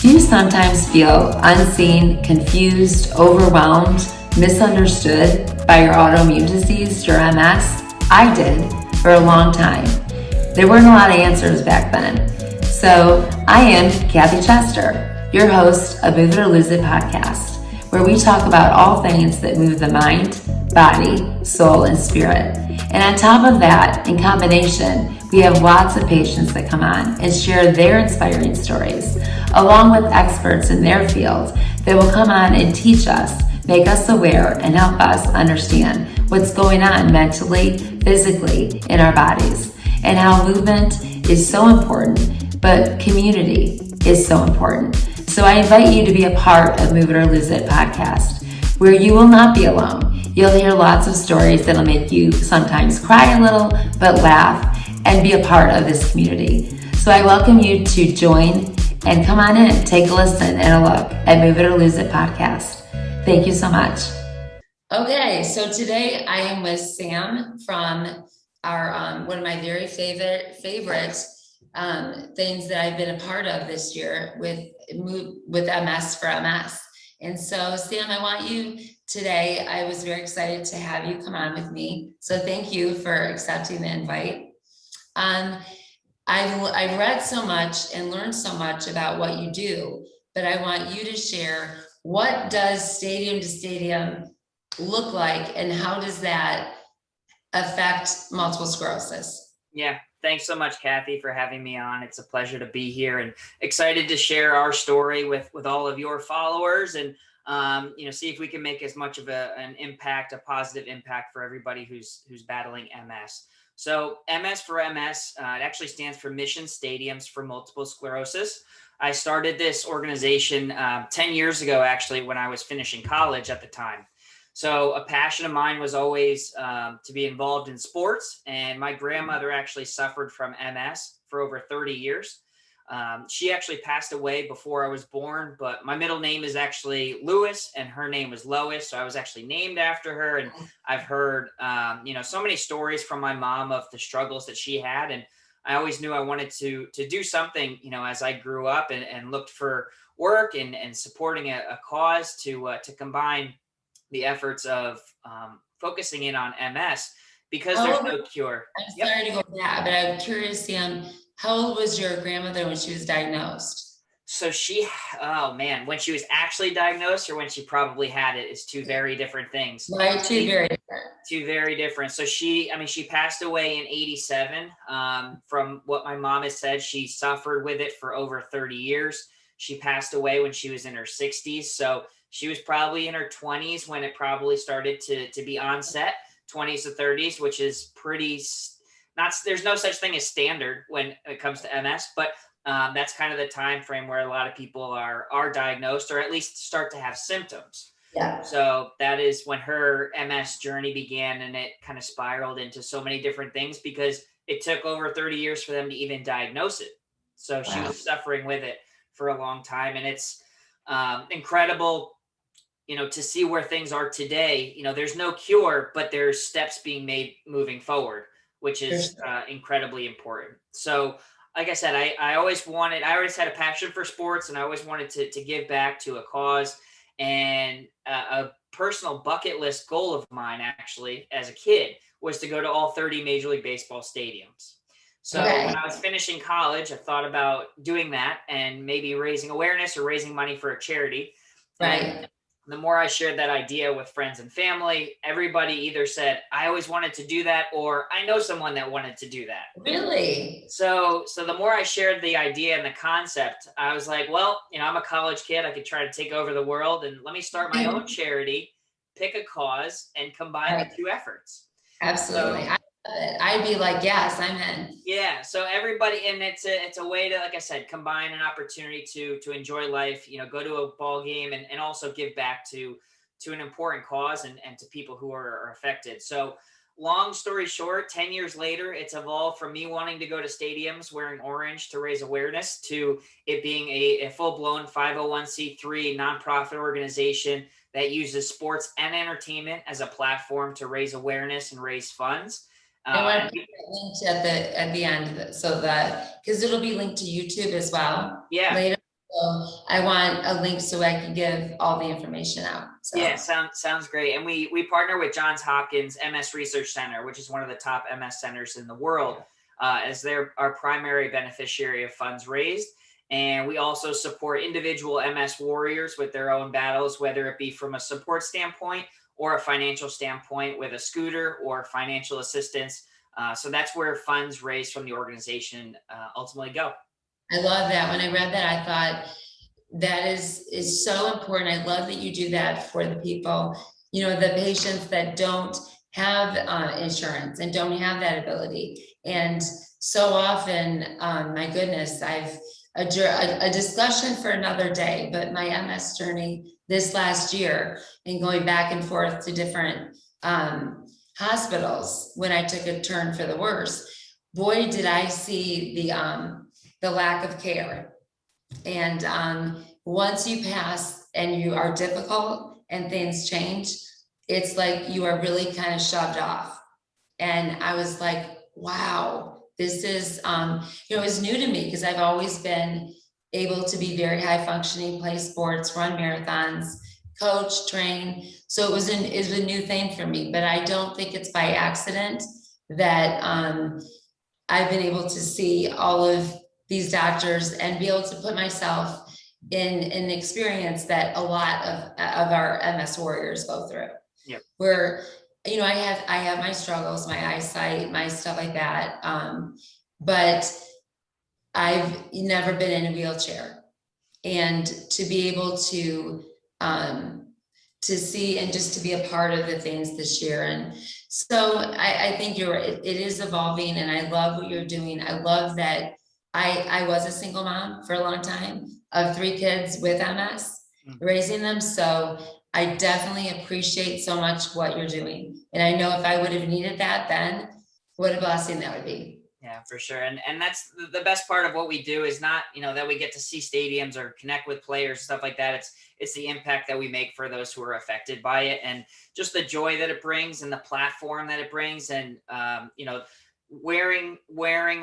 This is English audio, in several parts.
Do you sometimes feel unseen, confused, overwhelmed, misunderstood by your autoimmune disease, your MS? I did for a long time. There weren't a lot of answers back then. So I am Kathy Chester, your host of Move It or Lose It podcast, where we talk about all things that move the mind, body, soul, and spirit. And on top of that, in combination, we have lots of patients that come on and share their inspiring stories, along with experts in their field that will come on and teach us, make us aware, and help us understand what's going on mentally, physically in our bodies, and how movement is so important, but community is so important. So I invite you to be a part of Move It or Lose It podcast, where you will not be alone. You'll hear lots of stories that'll make you sometimes cry a little, but laugh and be a part of this community. So I welcome you to join and come on in, take a listen and a look at Move It or Lose It podcast. Thank you so much. Okay, so today I am with Sam from our one of my very favorite things that I've been a part of this year with MS4MS. And so, Sam, I want you today. I was very excited to have you come on with me. So thank you for accepting the invite. I've read so much and learned so much about what you do, but I want you to share, what does stadium to stadium look like, and how does that affect multiple sclerosis? Yeah, thanks so much, Kathy, for having me on. It's a pleasure to be here and excited to share our story with all of your followers and see if we can make as much of an impact, a positive impact for everybody who's battling MS. So MS4MS, it actually stands for Mission Stadiums for Multiple Sclerosis. I started this organization 10 years ago, actually, when I was finishing college at the time. So a passion of mine was always to be involved in sports. And my grandmother actually suffered from MS for over 30 years. She actually passed away before I was born, but my middle name is actually Lewis and her name was Lois. So I was actually named after her. And I've heard, so many stories from my mom of the struggles that she had. And I always knew I wanted to do something, as I grew up and looked for work and supporting a cause to combine the efforts of focusing in on MS because there's no cure. I'm sorry to go back, but I'm curious, Sam, how old was your grandmother when she was diagnosed? So when she was actually diagnosed or when she probably had it is two very different things. Right, two very different. So she passed away in 87. From what my mom has said, she suffered with it for over 30 years. She passed away when she was in her 60s. So she was probably in her 20s when it probably started to be onset, 20s to 30s, which is there's no such thing as standard when it comes to MS, but that's kind of the time frame where a lot of people are diagnosed or at least start to have symptoms. Yeah. So that is when her MS journey began, and it kind of spiraled into so many different things because it took over 30 years for them to even diagnose it. So she was suffering with it for a long time, and it's incredible to see where things are today. There's no cure, but there's steps being made moving forward, which is incredibly important. So like I said, I always had a passion for sports, and I always wanted to give back to a cause. And a personal bucket list goal of mine, actually, as a kid, was to go to all 30 Major League Baseball stadiums. So when I was finishing college, I thought about doing that and maybe raising awareness or raising money for a charity. Right. And the more I shared that idea with friends and family, everybody either said, I always wanted to do that, or I know someone that wanted to do that. Really? So the more I shared the idea and the concept, I was like, well, I'm a college kid. I could try to take over the world, and let me start my own charity, pick a cause, and combine the two efforts. Absolutely. So, I'd be like, yes, I'm in. Yeah. So everybody, and it's a way to, like I said, combine an opportunity to enjoy life, go to a ball game and also give back to an important cause and to people who are affected. So long story short, 10 years later, it's evolved from me wanting to go to stadiums wearing orange to raise awareness to it being a full-blown 501c3 nonprofit organization that uses sports and entertainment as a platform to raise awareness and raise funds. I want to linked at the end, so that because it'll be linked to YouTube as well. Yeah. Later. So I want a link so I can give all the information out. So Yeah, sounds great. And we partner with Johns Hopkins MS Research Center, which is one of the top MS centers in the world, as they're our primary beneficiary of funds raised. And we also support individual MS warriors with their own battles, whether it be from a support standpoint or a financial standpoint with a scooter or financial assistance. So that's where funds raised from the organization ultimately go. I love that. When I read that, I thought that is so important. I love that you do that for the people, the patients that don't have insurance and don't have that ability. And so often, my goodness, I've a discussion for another day, but my MS journey this last year and going back and forth to different hospitals when I took a turn for the worse, boy, did I see the lack of care. And once you pass and you are difficult and things change, it's like you are really kind of shoved off. And I was like, wow, this is, it was new to me because I've always been able to be very high functioning, play sports, run marathons, coach, train. So it was a new thing for me, but I don't think it's by accident that I've been able to see all of these doctors and be able to put myself in an experience that a lot of our MS warriors go through. Yep. Where, I have my struggles, my eyesight, my stuff like that. But I've never been in a wheelchair. And to be able to see and just to be a part of the things this year. And so I think you're right. It is evolving and I love what you're doing. I love that I was a single mom for a long time of 3 kids with MS, raising them. So I definitely appreciate so much what you're doing. And I know if I would have needed that then, what a blessing that would be. Yeah, for sure. And that's the best part of what we do is not, that we get to see stadiums or connect with players, stuff like that. It's the impact that we make for those who are affected by it and just the joy that it brings and the platform that it brings. And, wearing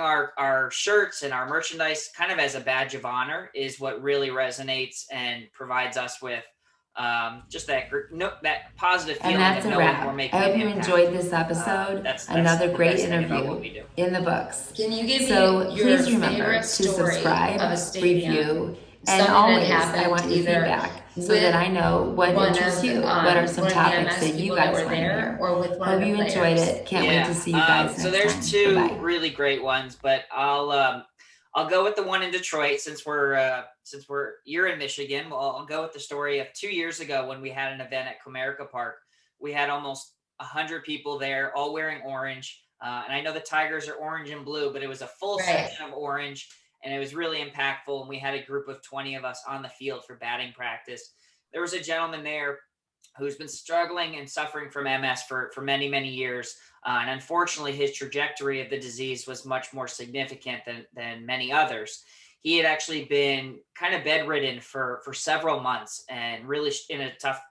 our shirts and our merchandise kind of as a badge of honor is what really resonates and provides us with just that positive feeling. And that's a wrap. I hope you enjoyed this episode. That's another great interview in the books. Can you give me your please remember to subscribe, review, and always I want your feedback so that I know what interests you. What are some topics that you guys want to hear? Hope you enjoyed it. Can't wait to see you guys next so there's time. 2 Bye-bye. really great ones, but I'll go with the one in Detroit since you're in Michigan. Well, I'll go with the story of 2 years ago when we had an event at Comerica Park. We had almost 100 people there, all wearing orange. And I know the Tigers are orange and blue, but it was a full section of orange, and it was really impactful. And we had a group of 20 of us on the field for batting practice. There was a gentleman there who's been struggling and suffering from MS for many, many years. And unfortunately, his trajectory of the disease was much more significant than many others. He had actually been kind of bedridden for several months and really in a tough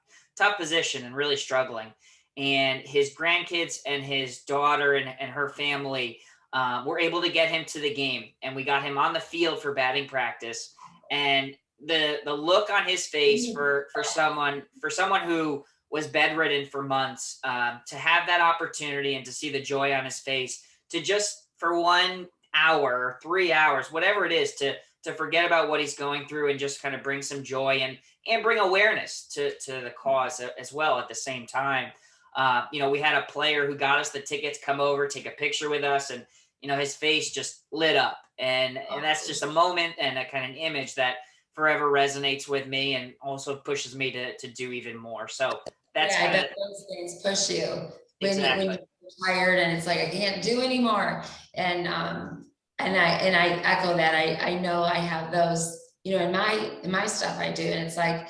position and really struggling. And his grandkids and his daughter and her family were able to get him to the game. And we got him on the field for batting practice. And the look on his face for someone who was bedridden for months, to have that opportunity and to see the joy on his face, to just for 1 hour, 3 hours, whatever it is, to forget about what he's going through and just kind of bring some joy and bring awareness to the cause as well at the same time. We had a player who got us the tickets come over, take a picture with us, and his face just lit up, and that's just a moment and a kind of an image that forever resonates with me and also pushes me to do even more. So that's I bet those things push you when you're tired and it's like I can't do anymore. And I echo that. I know I have those, in my stuff I do, and it's like,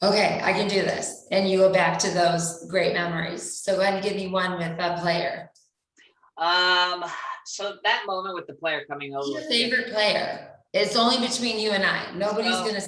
okay, I can do this. And you go back to those great memories. So go ahead and give me one with a player. So that moment with the player coming over. Who's your favorite player? It's only between you and I. Nobody's gonna.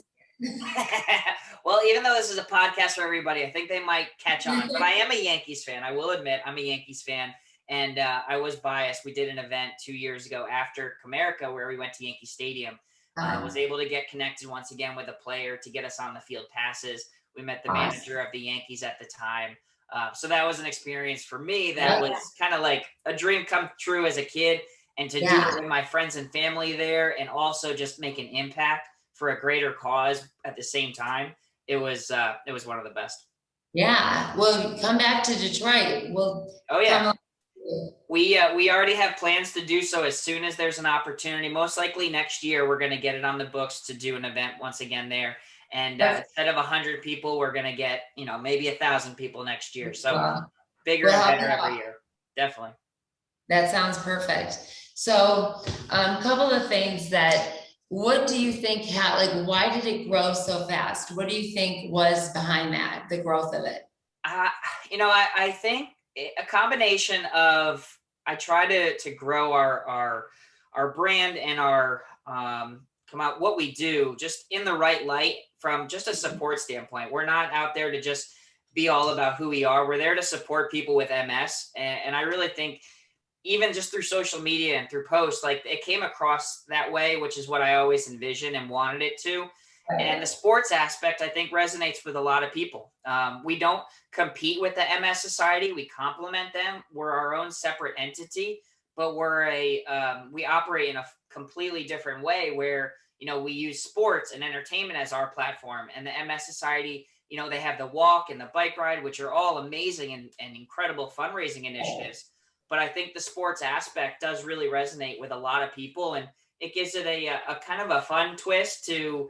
Well, even though this is a podcast for everybody, I think they might catch on. But I am a Yankees fan. I will admit I'm a Yankees fan. And I was biased. We did an event 2 years ago after Comerica where we went to Yankee Stadium. Was able to get connected once again with a player to get us on the field passes. We met the Awesome. manager of the Yankees at the time. So that was an experience for me that was kind of like a dream come true as a kid, and to do it with my friends and family there, and also just make an impact for a greater cause at the same time. It was one of the best. Yeah. Well, come back to Detroit. Oh yeah. We already have plans to do so as soon as there's an opportunity. Most likely next year, we're going to get it on the books to do an event once again there. And instead of 100 people, we're going to get, maybe 1,000 people next year. So bigger and better every year. Definitely. That sounds perfect. So a couple of things what do you think, why did it grow so fast? What do you think was behind that, the growth of it? I think a combination of, I try to grow our brand and our come out what we do just in the right light from just a support standpoint. We're not out there to just be all about who we are. We're there to support people with MS. And I really think even just through social media and through posts, like it came across that way, which is what I always envisioned and wanted it to. And the sports aspect, I think, resonates with a lot of people. We don't compete with the MS Society. We complement them. We're our own separate entity, but we operate in a completely different way where, we use sports and entertainment as our platform. And the MS Society, they have the walk and the bike ride, which are all amazing and incredible fundraising initiatives. But I think the sports aspect does really resonate with a lot of people, and it gives it a kind of a fun twist to,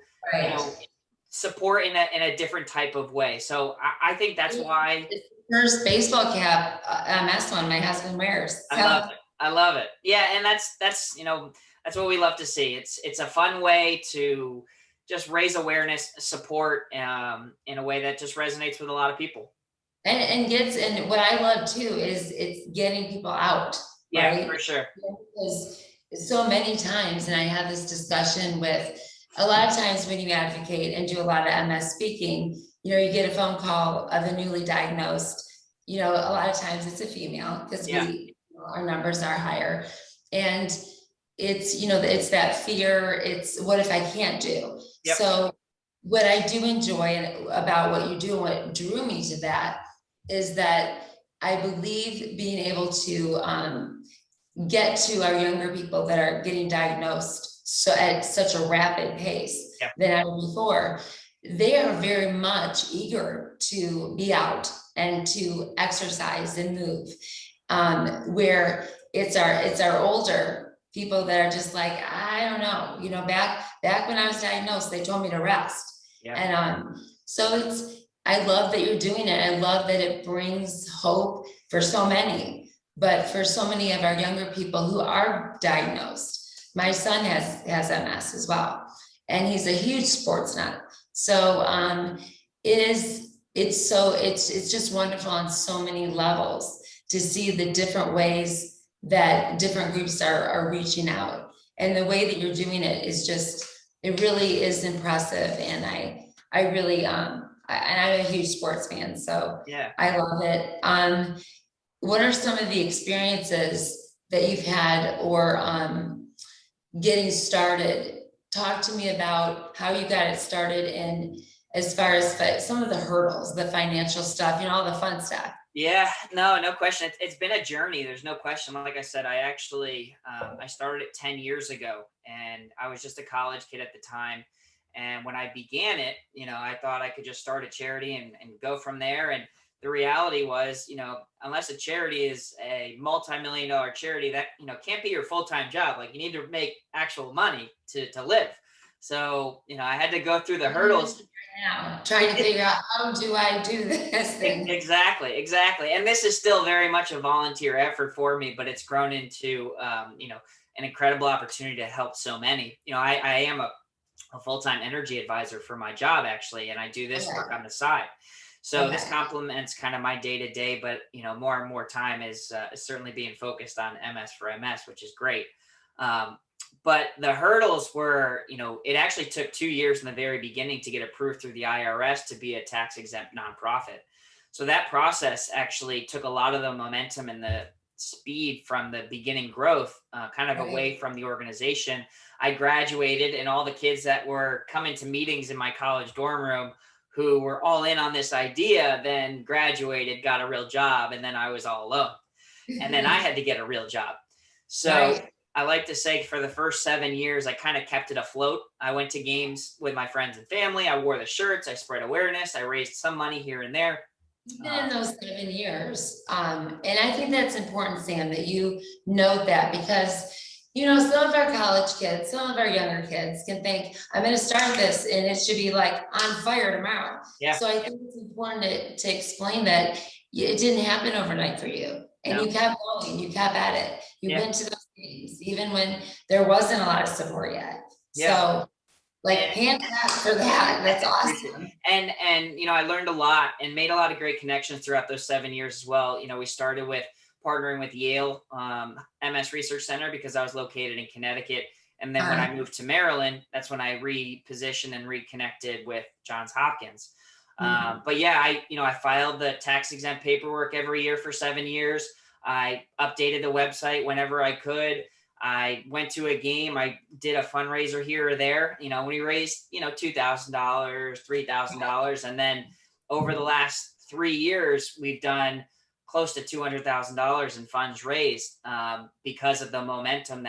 support in a different type of way. So I think that's why. It's the first baseball cap MS one my husband wears. So. I love it. Yeah, and that's that's what we love to see. It's a fun way to just raise awareness, support in a way that just resonates with a lot of people. And what I love too is it's getting people out. Yeah, right? For sure. Because so many times, and I have this discussion with a lot of times when you advocate and do a lot of MS speaking, you get a phone call of a newly diagnosed, a lot of times it's a female because our numbers are higher. And it's, it's that fear. It's what if I can't do? Yep. So what I do enjoy about what you do and what drew me to that is that I believe being able to get to our younger people that are getting diagnosed so at such a rapid pace than ever before, they are very much eager to be out and to exercise and move. Where it's our older people that are just like, I don't know, back when I was diagnosed, they told me to rest. And so I love that you're doing it. I love that it brings hope for so many, but for so many of our younger people who are diagnosed. My son has MS as well, and he's a huge sports nut. So it's just wonderful on so many levels to see the different ways that different groups are reaching out, and the way that you're doing it is it really is impressive. And I really and I'm a huge sports fan, so I love it. What are some of the experiences that you've had or getting started? Talk to me about how you got it started, and as far as some of the hurdles, the financial stuff, all the fun stuff. Yeah, no question. It's been a journey. There's no question. Like I said, I actually, I started it 10 years ago, and I was just a college kid at the time. And when I began it, I thought I could just start a charity and go from there. And the reality was, unless a charity is a multi-million-dollar charity, that, can't be your full-time job. Like, you need to make actual money to live. So, I had to go through the hurdles. Now, trying to figure out, how do I do this thing? Exactly. And this is still very much a volunteer effort for me, but it's grown into, an incredible opportunity to help so many. I am a full-time energy advisor for my job, actually, and I do this work on the side. So this complements kind of my day-to-day, but more and more time is certainly being focused on MS4MS, which is great. But the hurdles were, it actually took 2 years in the very beginning to get approved through the IRS to be a tax-exempt nonprofit. So that process actually took a lot of the momentum and the speed from the beginning growth, kind of away from the organization. I graduated, and all the kids that were coming to meetings in my college dorm room who were all in on this idea then graduated, got a real job, and then I was all alone. And then I had to get a real job. So I like to say for the first 7 years, I kind of kept it afloat. I went to games with my friends and family. I wore the shirts. I spread awareness. I raised some money here and there. Even in those 7 years. And I think that's important, Sam, that you note that, because, you know, some of our college kids, some of our younger kids can think, I'm going to start this and it should be like on fire tomorrow. Yeah. So I think it's important to explain that it didn't happen overnight for you. And you kept going, you kept at it. You went to those meetings, even when there wasn't a lot of support yet. So like, hands up for that. That's awesome. And you know, I learned a lot and made a lot of great connections throughout those 7 years as well. You know, we started with partnering with Yale MS Research Center because I was located in Connecticut. And then when I moved to Maryland, that's when I repositioned and reconnected with Johns Hopkins. But yeah, I filed the tax exempt paperwork every year for 7 years. I updated the website whenever I could. I went to a game. I did a fundraiser here or there. You know, we raised, $2,000, $3,000. And then over the last 3 years, we've done close to $200,000 in funds raised because of the momentum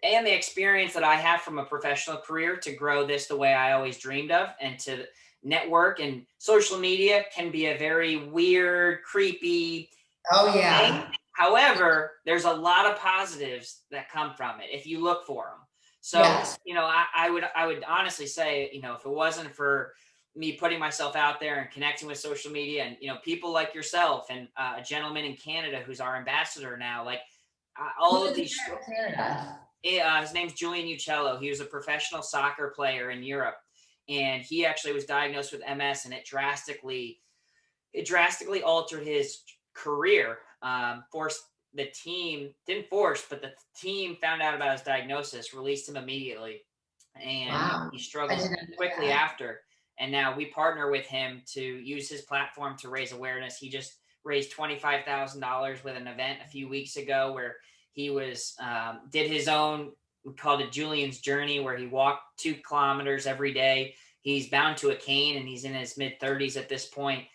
and the experience that I have from a professional career to grow this the way I always dreamed of, and to network. And social media can be a very weird, creepy thing. However, there's a lot of positives that come from it if you look for them. So, I would honestly say, if it wasn't for me putting myself out there and connecting with social media and, people like yourself and a gentleman in Canada who's our ambassador now, like all of these. Canada? His name's Julian Uccello. He was a professional soccer player in Europe, and he actually was diagnosed with MS, and it drastically altered his career. Forced the team, didn't force, but the team found out about his diagnosis, released him immediately, and he struggled quickly after. And now we partner with him to use his platform to raise awareness. He just raised $25,000 with an event a few weeks ago where he did his own, we called it Julian's Journey, where he walked 2 kilometers every day. He's bound to a cane, and he's in his mid-30s at this point.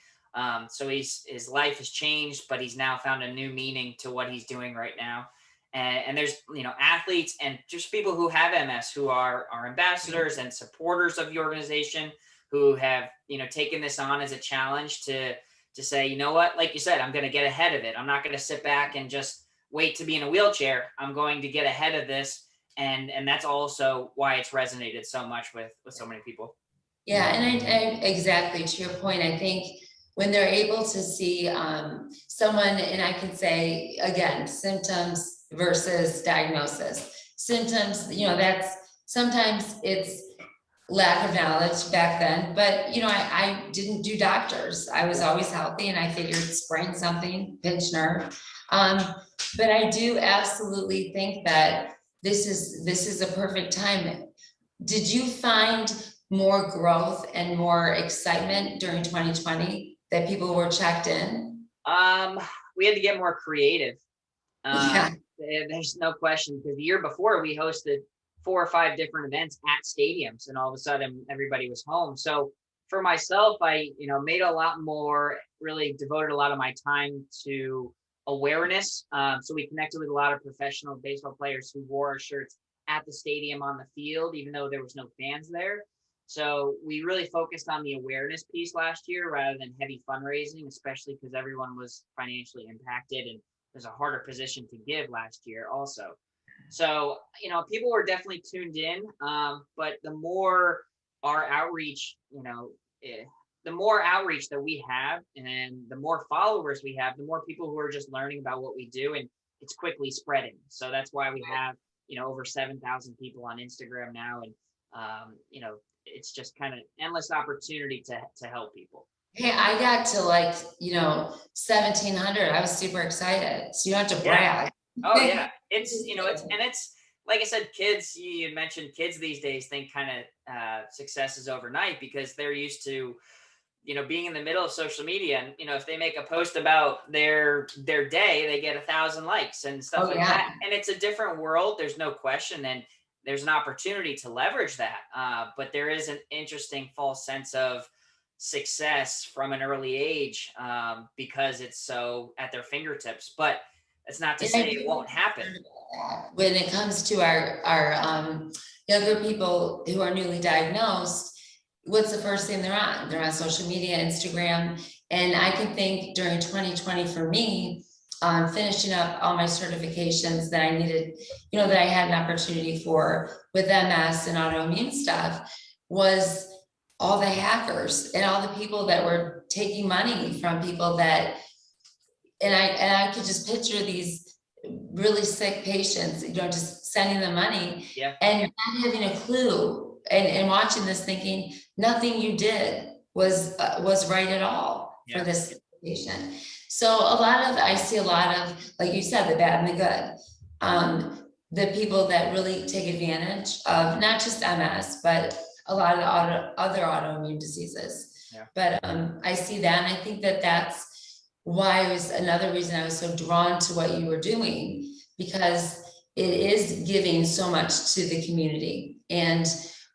So his life has changed, but he's now found a new meaning to what he's doing right now. And there's, athletes and just people who have MS who are ambassadors and supporters of the organization who have, taken this on as a challenge to say, you know what, like you said, I'm going to get ahead of it. I'm not going to sit back and just wait to be in a wheelchair. I'm going to get ahead of this. And that's also why it's resonated so much with so many people. Yeah. And I exactly to your point, I think when they're able to see someone, and I can say, again, symptoms versus diagnosis. Symptoms, that's sometimes it's lack of knowledge back then, but, I didn't do doctors. I was always healthy, and I figured sprain something, pinch nerve. But I do absolutely think that this is a perfect time. Did you find more growth and more excitement during 2020 that people were checked in? We had to get more creative. There's no question, because the year before we hosted 4 or 5 different events at stadiums, and all of a sudden everybody was home. So for myself, I, made a lot more, really devoted a lot of my time to awareness. So we connected with a lot of professional baseball players who wore our shirts at the stadium on the field, even though there was no fans there. So we really focused on the awareness piece last year rather than heavy fundraising, especially because everyone was financially impacted and there's a harder position to give last year also. So, people were definitely tuned in, but the more our outreach, the more outreach that we have and the more followers we have, the more people who are just learning about what we do, and it's quickly spreading. So that's why we have, over 7,000 people on Instagram now. And, it's just kind of endless opportunity to help people. Hey, I got to 1,700. I was super excited. So you don't have to brag. Oh yeah. It's like I said, kids, you mentioned kids these days think kind of success is overnight because they're used to being in the middle of social media, and if they make a post about their day, they get 1,000 likes and stuff like that. And it's a different world. There's no question. And there's an opportunity to leverage that. But there is an interesting false sense of success from an early age, because it's so at their fingertips. But that's not to say it won't happen. When it comes to our younger people who are newly diagnosed, what's the first thing they're on? They're on social media, Instagram. And I can think during 2020 for me, finishing up all my certifications that I needed, that I had an opportunity for with MS and autoimmune stuff, was all the hackers and all the people that were taking money from people that, and I could just picture these really sick patients, just sending them money and not having a clue, and watching this thinking nothing you did was right at all for this patient. So I see a lot of, like you said, the bad and the good. The people that really take advantage of not just MS, but a lot of other autoimmune diseases. But I see that, and I think that's why it was another reason I was so drawn to what you were doing, because it is giving so much to the community. And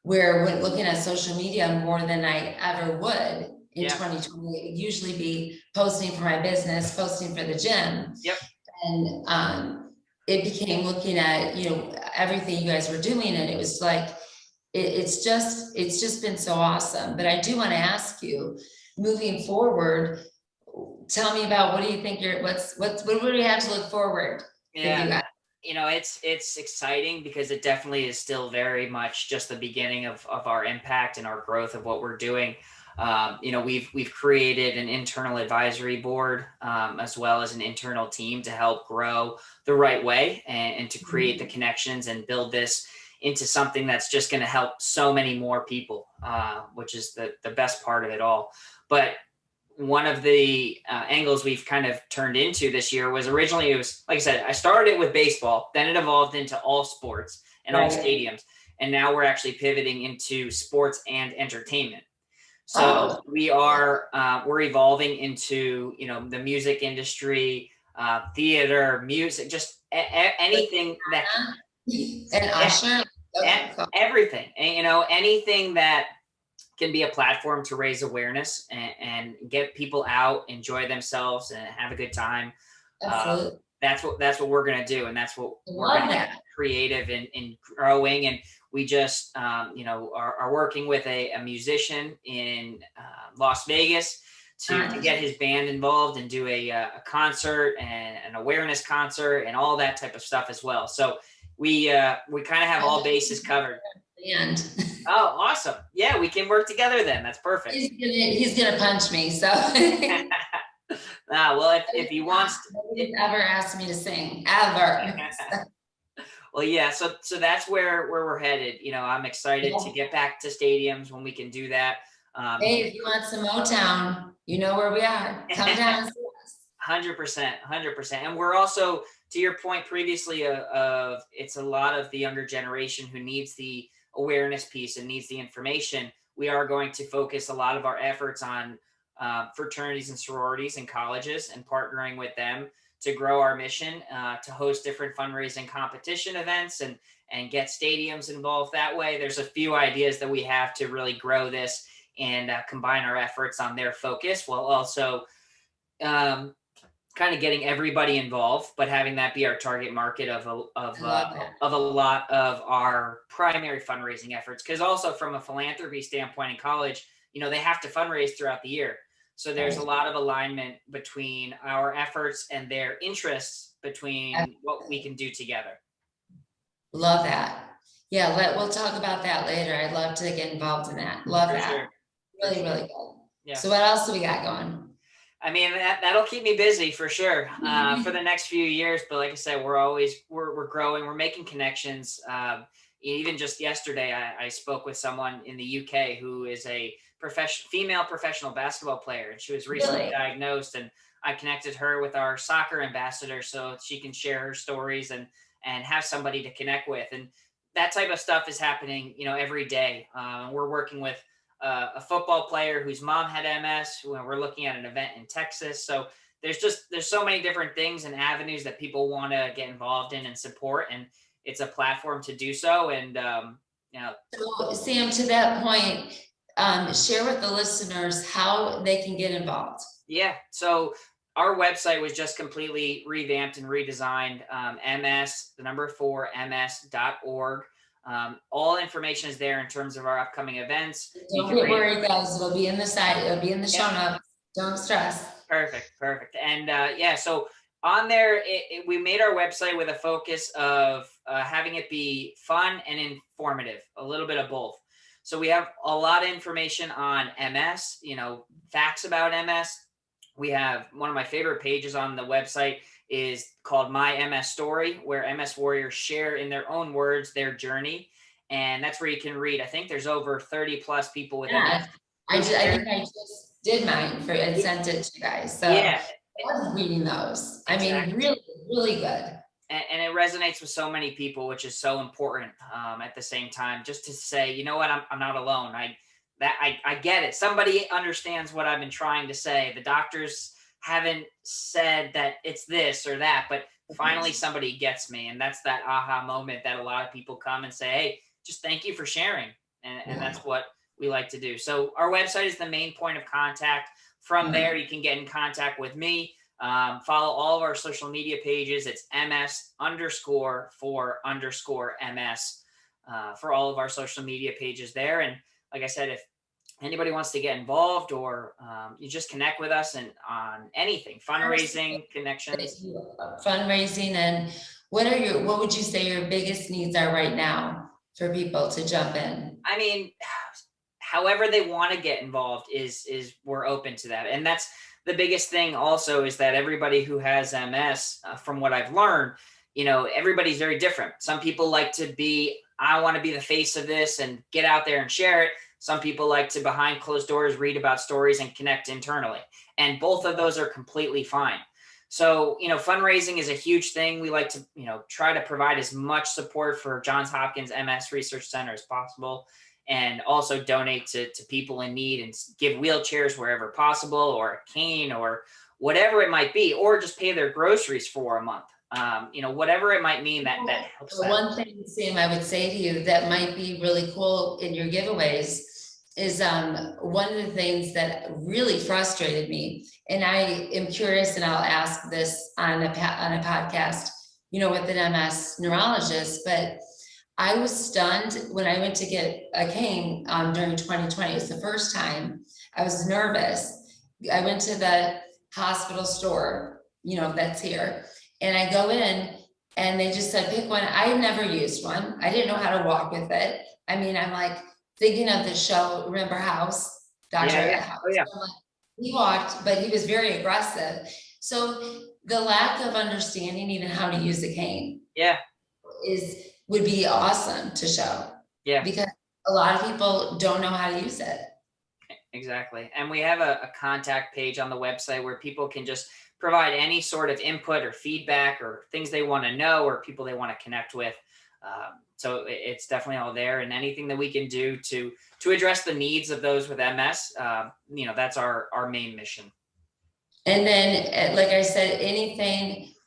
we're looking at social media more than I ever would in 2020. It would usually be posting for my business, posting for the gym. And it became looking at, everything you guys were doing. And it was like, it's just been so awesome. But I do want to ask you, moving forward, tell me about, what do you think what do we have to look forward to you guys? It's exciting, because it definitely is still very much just the beginning of our impact and our growth of what we're doing. We've created an internal advisory board, as well as an internal team to help grow the right way, and to create the connections and build this into something that's just going to help so many more people, which is the best part of it all. But one of the angles we've kind of turned into this year was, originally it was, like I said, I started it with baseball, then it evolved into all sports and all stadiums. And now we're actually pivoting into sports and entertainment. So we're evolving into, the music industry, theater, music, just anything that, and Usher, everything, and, anything that can be a platform to raise awareness and get people out, enjoy themselves, and have a good time. That's what we're going to do. And that's what we're going to get creative in growing. And we just, are working with a musician in Las Vegas to get his band involved and do a concert and an awareness concert and all that type of stuff as well. So we kind of have all bases covered. Oh, awesome. Yeah, we can work together then. That's perfect. He's gonna punch me, so. Well, if he wants to. Nobody's ever asked me to sing, ever. Well, yeah, so that's where we're headed. I'm excited to get back to stadiums when we can do that. Hey, if you want some Motown, you know where we are. Come down and see us. 100%. And we're also, to your point previously, of it's a lot of the younger generation who needs the awareness piece and needs the information. We are going to focus a lot of our efforts on fraternities and sororities and colleges, and partnering with them to grow our mission, to host different fundraising competition events and get stadiums involved that way. There's a few ideas that we have to really grow this and combine our efforts on their focus, while also kind of getting everybody involved, but having that be our target market of a lot of our primary fundraising efforts. Because also from a philanthropy standpoint in college, they have to fundraise throughout the year. So there's a lot of alignment between our efforts and their interests, between what we can do together. Love that. Yeah, we'll talk about that later. I'd love to get involved in that. Love that. Sure. Really, really good. Yeah. So what else do we got going? I mean, that'll keep me busy for sure, for the next few years. But like I said, we're growing, we're making connections. Even just yesterday, I spoke with someone in the UK who is a female professional basketball player, and she was recently diagnosed, and I connected her with our soccer ambassador so she can share her stories and have somebody to connect with. And that type of stuff is happening, every day. We're working with a football player whose mom had MS when we're looking at an event in Texas. So there's so many different things and avenues that people want to get involved in and support, and it's a platform to do so. And So, Sam, to that point, share with the listeners how they can get involved. Yeah. So our website was just completely revamped and redesigned. MS4MS.org. All information is there in terms of our upcoming events. Don't get worried, guys. It'll be in the site. It'll be in the show notes. Don't stress. Perfect. And so on there, we made our website with a focus of having it be fun and informative, a little bit of both. So we have a lot of information on MS, facts about MS. We have one of my favorite pages on the website is called My MS Story, where MS warriors share in their own words their journey. And that's where you can read. I think there's over 30 plus people with MS. I think I just did mine and sent it to you guys. So I was reading those. Exactly. I mean, really, really good. And it resonates with so many people, which is so important at the same time, just to say, you know what, I'm not alone. I get it. Somebody understands what I've been trying to say. The doctors haven't said that it's this or that, but finally somebody gets me. And that's that aha moment that a lot of people come and say, hey, just thank you for sharing. And that's what we like to do. So our website is the main point of contact. From there, you can get in contact with me. Follow all of our social media pages. It's MS_4_MS for all of our social media pages there. And like I said, if anybody wants to get involved or you just connect with us and on anything, fundraising, connections. Fundraising, and what would you say your biggest needs are right now for people to jump in? I mean, however they want to get involved is we're open to that. And that's the biggest thing also, is that everybody who has MS, from what I've learned, everybody's very different. Some people like to I want to be the face of this and get out there and share it. Some people like to, behind closed doors, read about stories and connect internally. And both of those are completely fine. So, fundraising is a huge thing. We like to, try to provide as much support for Johns Hopkins MS Research Center as possible, and also donate to people in need and give wheelchairs wherever possible, or a cane, or whatever it might be, or just pay their groceries for a month. Whatever it might mean, that helps. One thing, Sam, I would say to you that might be really cool in your giveaways is one of the things that really frustrated me, and I am curious, and I'll ask this on a podcast, with an MS neurologist, but I was stunned when I went to get a cane during 2020. It's the first time. I was nervous. I went to the hospital store, that's here, and I go in and they just said, pick one. I had never used one. I didn't know how to walk with it. I mean, I'm like thinking of the show, remember House? Dr. House. Oh, yeah. So like, he walked, but he was very aggressive. So the lack of understanding even how to use a cane would be awesome to show. Yeah. Because a lot of people don't know how to use it. Exactly. And we have a contact page on the website where people can just provide any sort of input or feedback or things they want to know or people they want to connect with. So it's definitely all there, and anything that we can do to address the needs of those with MS, that's our main mission. And then, like I said,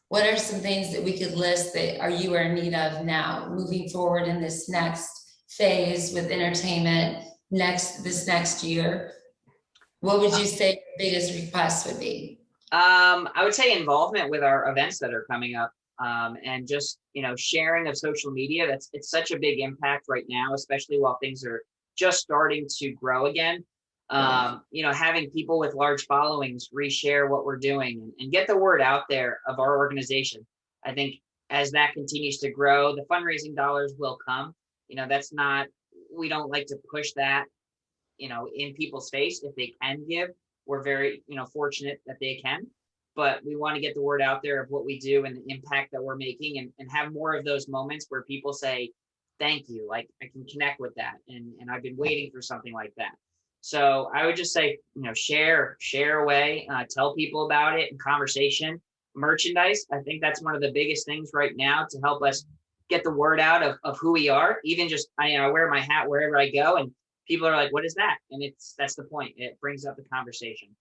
what are some things that we could list that you are in need of now, moving forward in this next phase with entertainment this next year? What would you say your biggest request would be? I would say involvement with our events that are coming up, and just, sharing of social media. It's such a big impact right now, especially while things are just starting to grow again. Having people with large followings reshare what we're doing and get the word out there of our organization. I think as that continues to grow, the fundraising dollars will come. We don't like to push that, in people's face. If they can give, we're very, fortunate that they can, but we want to get the word out there of what we do and the impact that we're making, and have more of those moments where people say, thank you. Like, I can connect with that. And I've been waiting for something like that. So I would just say, share away, tell people about it in conversation. Merchandise, I think that's one of the biggest things right now to help us get the word out of who we are. Even just, I wear my hat wherever I go, and people are like, what is that? And that's the point. It brings up the conversation.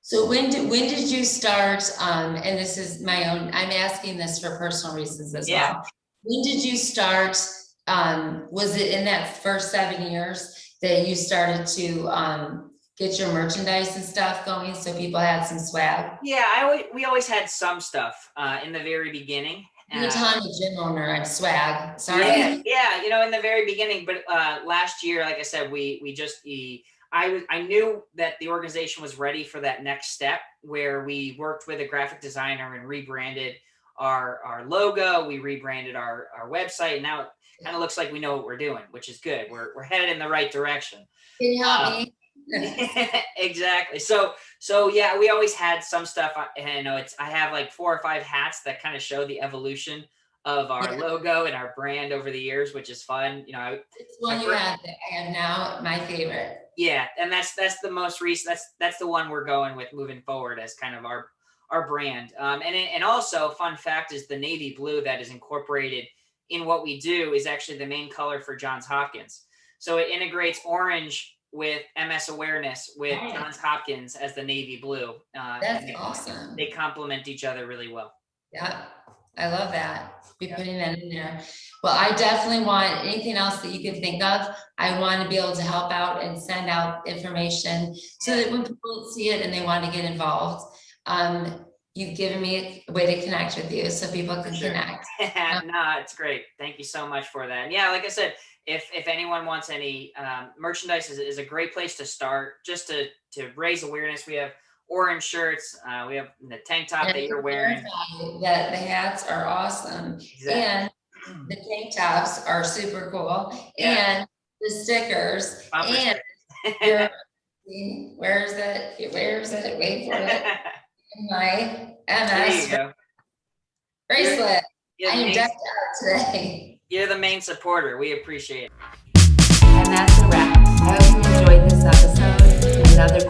So when did you start, and this is my own, I'm asking this for personal reasons as well. When did you start, was it in that first 7 years that you started to get your merchandise and stuff going so people had some swag? Yeah, we always had some stuff in the very beginning. Anytime a gym owner had swag, sorry. Yeah, you know, in the very beginning, but last year, like I said, I knew that the organization was ready for that next step where we worked with a graphic designer and rebranded our logo. We rebranded our website. And now it kind of looks like we know what we're doing, which is good. We're headed in the right direction. Can you help me? Exactly. So yeah, we always had some stuff. I have like 4 or 5 hats that kind of show the evolution of our logo and our brand over the years, which is fun. You know, it's one you have that I have now, my favorite. Yeah, and that's the most recent. That's the one we're going with moving forward as kind of our brand. And also, fun fact is the navy blue that is incorporated in what we do is actually the main color for Johns Hopkins. So it integrates orange with MS awareness with Johns Hopkins as the navy blue. That's awesome. They complement each other really well. Yeah, I love that. Be putting that in there. Well, I definitely want anything else that you can think of. I want to be able to help out and send out information so that when people see it and they want to get involved, you've given me a way to connect with you so people can connect. No, it's great. Thank you so much for that. And yeah, like I said, if anyone wants any merchandise is a great place to start just to raise awareness. We have orange shirts. We have the tank top that you're wearing. That the hats are awesome. Exactly. And the tank tops are super cool. Yeah. And the stickers. And where's it? Wait for it. My MS bracelet. I am decked out today. You're the main supporter. We appreciate it. And that's a wrap. I hope you enjoyed this episode. Another